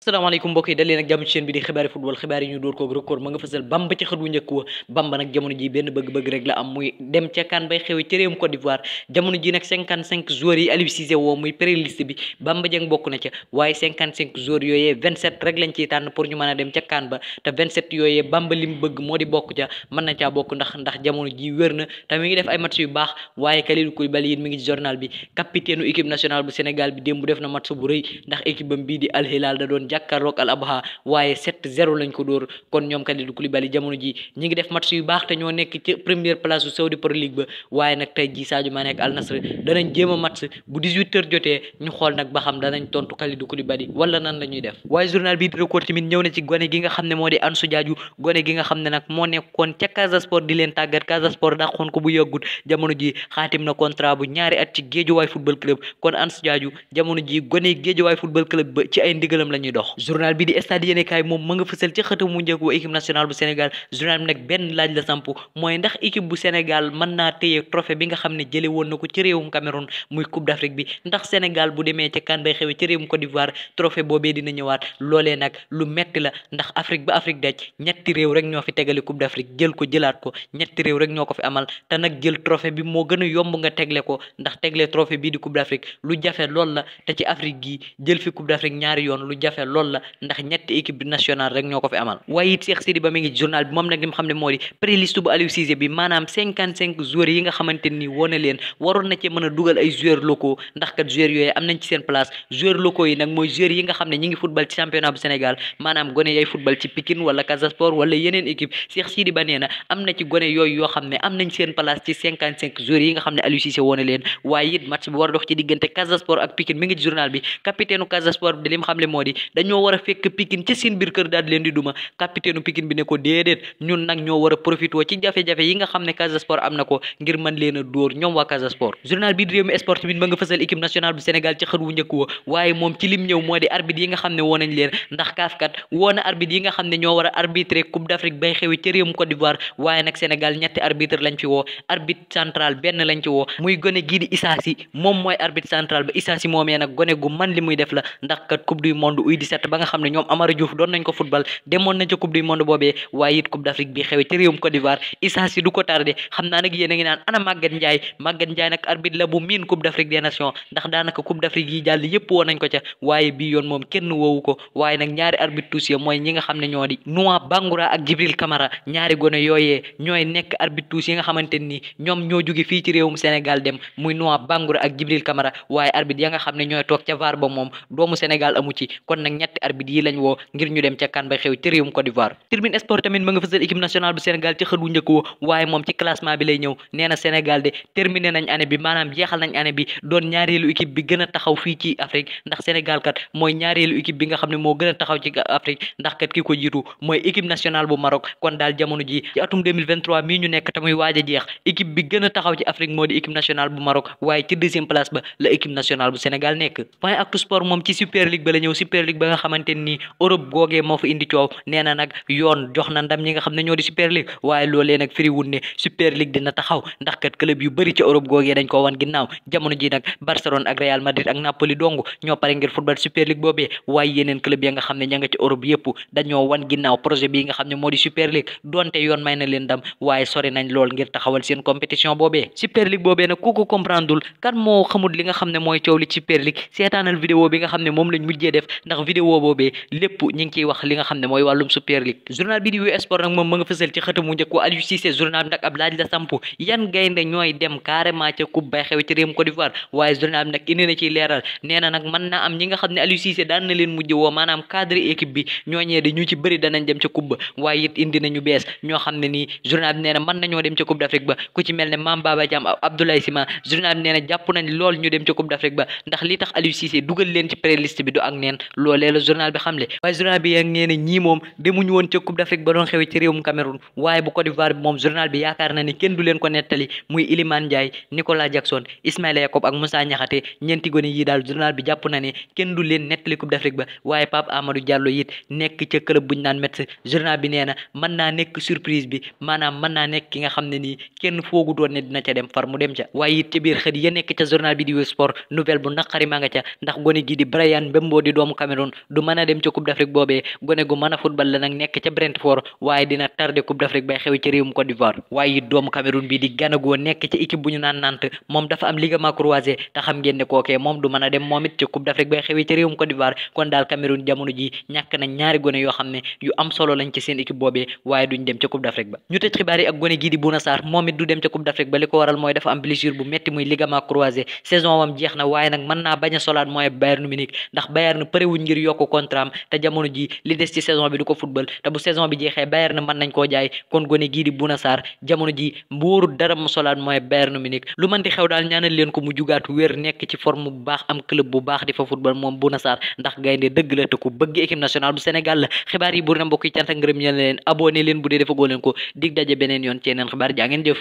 Assalamualaikum mbokk yi dal leen ak jàmm ci chaîne bi di xibaari football xibaar yi ñu door koog record ma nga fësal Bamba ci xët wu njëkk wa Bamba nag jamono ji benn bëgg-bëgg rek la am muy dem ca CAN bay xewe ci réewum Côte d'Ivoire jamono ji nag 55 joueurs yi Aliou Cissé woo muy pré-liste bi Bamba Dieng bokk na ca waaye 55 joueurs yooyee 27 rek lañ ciy tànn pour ñu mën a dem ca CAN ba te 27 yooyee Bamba li mu bëgg moo di bokk ca mën na caa bokk ndax jamono ji wér na te mi ngi def ay match yu baax waaye Kalidou Koulibaly it mi ngi ci journal bi capitaine équipe nationale bu Sénégal bi démb def na match bu rëy ndax équipe bam bii di Al Hilal da doon jàkkaarloog Al Abha waaye 7-0 lañ ko dóor kon ñoom Kalidou Koulibaly jamono ji ñi ngi def match yu baax te ñoo nekk ci première place su Saudi Pro League ba waaye nag tey ji Sadio Mané ak Al Nassr danañ jéem a match bu 18h jotee ñu xool nag ba xam danañ tontu Kalidou Koulibaly wala nan la ñuy def waaye journal bi di record tamit ñëw na ci gone gi nga xam ne moo di Ansu Diadio gone gi nga xam ne nag moo nekkoon ca Casa Sport di leen tàggat Casa Sport dàqoon ko bu yàggut jamono ji xaatim na contrat bu ñaari at ci Guédiawaye football club kon Ansu Diadio jamono ji gone Guédiawaye football club ba ci ay ndigalam la ñuy dox journal bi di stade yéenekaay moom ma nga fësal ci xëtam mu njëkk wa équipe nationale bu Sénégal journal bi nag benn laaj la samp mooy ndax équipe bu Sénégal mën naa téye trophée bi nga xam ne jële woon na ko ci réewum Cameroun muy coupe d'Afrique bi ndax Sénégal bu demee ca CAN bay xewe ci réewum Côte d'Ivoire trophée boobee dina ñëwaat loolee nag lu metti la ndax Afrique ba Afrique daj ñetti réew rek ñoo fi tegale coupe d'Afrique jël ko jëlaat ko ñetti réew rek ñoo ko fi amal te nag jël trophée bi moo gën a yomb nga tegle ko ndax tegle trophée bii di coupe d'Afrique lu jafe lool la te ci Afrique gi jël fi coupe d'Afrique ñaari yoon lu jafe lool la ndax ñetti équipe nationale rek ñoo ko fi amal waaye it Cheikh Sidi Ba mi ngi ci journal bi moom nag li mu xam ne moo di pré-liste bu Aliou Cissé bi maanaam 55 joueurs yi nga xamante ni woone leen waroon na ci mën a dugal ay joueurs locaux ndax kat joueurs yooyu am nañ ci seen place joueurs locaux yi nag mooy joueurs yi nga xam ne ñi ngi football ci championnat bu Sénégal maanaam gone yay football ci Pikine wala Casa Sport wala yeneen équipe Cheikh Sidi Ba nee na am na ci gone yooyu yoo xam ne am nañ seen place ci 55 joueurs yi nga xam ne Aliou Cissé woone leen waaye it match bi war a dox ci diggante Casa Sport ak Pikine mi ngi ci journal bi capitaine Casa Sport bi li mu xam le moo di dañoo war a fekk Pikine ci seen biir kër daal di leen di duma capitaine Pikine bi ne ko déedéet ñun nag ñoo war a profité ci jafe-jafe yi nga xam ne Casa Sport am na ko ngir mën leen a dóor ñoom waa Casa Sport journal bi di Rewmi Sport bi ma nga fësal équipe nationale bu Sénégal ci xët wu njëkk wa waaye moom ci lim ñëw moo di arbitre yi nga xam ne woo nañ leen ndax kaafkat woo na arbitre yi nga xam ne ñoo war a arbitrer coupe d'Afrique bay xewi ci réewum Côte d'Ivoire waaye nag Sénégal ñetti arbitre lañ fi woo arbitre central benn lañ ci woo muy gone gii di Issa Sy moom mooy arbitre central ba Issa Sy moomee nag gone gu man li muy def la ndax kat coupe du monde U17 ba nga xam ne ñoom Amara Diouf doon nañ ko football demoon nañ ca coupe du monde boobee waaye it coupe d'Afrique bi xewe ci réewum Côte d'Ivoire Issa Sy du ko tardé xam naa nag yéen a ngi naan ana Maguette Ndiaye nag arbitre la bu miin coupe d'Afrique des nations ndax daanaka coupe d'Afrique yi jàll yépp woo nañ ko ca waaye bii yoon moom kenn woowu ko waaye nag ñaari arbitre tous ya mooy ñi nga xam ne ñoo di Noah Bangoura ak Djibril Camara ñaari gone yooyee ñooy nekk arbitre tous yi nga xamante ni ñoom ñoo jóge fii ci réewum Sénégal dem muy Noah Bangoura ak Djibril Camara waaye arbitre ya nga xam ne ñooy toog ca VAR ba moom doomu Sénégal amu ci kon nag ñetti arbitre yi lañ woo ngir ñu dem ca CAN ba xew ci réewum Côte d'Ivoire Tribune Sport tamit ma nga fësal équipe nationale bu Sénégal ci xët wu njëkk woo waaye moom ci classement bi lay ñëw nee na Sénégal de terminé nañ année bi maanaam jeexal nañ année bi doon ñaareelu équipe bi gën a taxaw fii ci Afrique ndax Sénégal kat mooy ñaareelu équipe bi nga xam ne moo gën a taxaw ci Afrique ndax kat ki ko jiitu mooy équipe nationale bu Maroc kon daal jamono ji ci atum 2023 mii ñu nekk te muy waaj a jeex équipe bi gën a taxaw ci Afrique moo di équipe nationale bu Maroc waaye ci deuxième place ba la équipe nationale bu Sénégal nekk point actu sport moom ci Super League ba la ñëw Super League ba nga xamante ni Europe googee moo fa indi coow nee na nag yoon jox na ndam ñi nga xam ne ñoo di Super League waaye loolee nag firiwul ne Super League dina taxaw ndax kat club yu bëri ci Europe googee dañ ko wan ginnaaw jamono ji nag Barcelone ak Real Madrid ak Napoli dong ñoo pare ngir football Super League boobee waaye yeneen club ya nga xam ne ña nga ci Europe yëpp dañoo wan ginnaaw projet bi nga xam ne moo di Super League donte yoon may na leen ndam waaye sori nañ lool ngir taxawal seen compétition boobee Super League boobee nag ku ko comprendreul kan moo xamul li nga xam ne mooy coow li Super League seetaanal vidéo bi nga xam ne moom lañ mujjee def ndax vidéo boobee lépp ñi ngi ciy wax li nga xam ne mooy wàllum Super League journal bi di Wii Sport nag moom ma nga fësal ci xëtamu njëkk ko Aliou Cissé journal bi nag ab laaj la samp yan gaynde ñooy dem carrément ca coupe bay xew ci réewum Côte d'Ivoire waaye journal bi nag indi na ciy leeral nee na nag mën naa am ñi nga xam ne Aliou Cissé daan na leen mujj woo maanaam cadre équipe bi ñooñee de ñu ci bëri danañ dem ca coupe ba waaye it indi nañu bees ñoo xam ne nii journal bi nee na mën nañoo dem ca coupe d'Afrique ba ku ci mel ne Mame Baba Thiam Abdoulaye Sima journal bi nee na jàpp nañ lool ñu dem ca coupe d'Afrique ba ndax li tax Aliou Cissé dugal leen ci pré-liste bi du ak neen loolee la journal bi xamle waaye journal bi yaa nee na ñii moom demuñu woon ca coupe d'Afrique ba doon xewe ci réewum Cameroun waaye bu Côte d'Ivoire bi moom journal bi yaakaar na ni kenn du leen ko nettali muy Iliman Ndiaye Nicolas Jackson Ismaïla Jacob ak Moussa Niakhaté ñeenti gone yi daal journal bi jàpp na ne kenn du leen nettali coupe d'Afrique ba waaye Pape Amadou Diallo it nekk ca club buñ naan Metz journal bi nee na mën naa nekk surprise bi maanaam mën naa nekk ki nga xam ne nii kenn foogu doon ne dina ca dem far mu dem ca waaye it ca biir xët ya nekk ca journal bi di Wii Sport nouvelle bu naqari maa nga ca ndax gone gi di Bryan Mbembo di doomu Cameroun Cameroun du mën a dem ca Coupe d'Afrique boobee gone gu mën a football la nag nekk ca Brentford waaye dina tardé Coupe d'Afrique bay xew ci réewum Côte d'Ivoire waaye it doomu Cameroun bi di Gana Gueye nekk ci équipe bu ñu naan Nantes moom dafa am ligament croisé te xam ngeen ne kookee moom du mën a dem moom it ca Coupe d'Afrique bay xewee ci réewum Côte d'Ivoire kon daal Cameroun jamono ji ñàkk nañ ñaari gone yoo xam ne yu am solo lañ ci seen équipe boobee waaye duñ dem ca Coupe d'Afrique ba ñu tëj xibaar yi ak gone gii di Bouna Sarr moom it du dem ca Coupe d'Afrique ba li ko waral mooy dafa am blessure bu metti muy ligament croisé saison wam jeex na waaye nag mën naa bañ a solaat mooy Bayern Munich ndax Bayern parewuñ ngir yokk contrat am te jamono ji li des ci saison bi du ko football te bu saison bi jeexee Bayern mën nañ koo jaay kon gone gii di Bouna Sarr jamono ji mbuuru dara mu solaat mooy Bayern Munich lu mën di xew daal ñaanal leen ko mu jugaat wér nekk ci forme bu baax am club bu baax di fa football moom Bouna Sarr ndax gaynde dëgg la te ku bëgg équipe nationale bu Sénégal la xibaar yi bur na mbokk yi cant ak ngërëm ñeel leen abonné leen bu dee dafa goo leen ko dig daje beneen yoon ci yeneen xibaar jaa ngeen jëf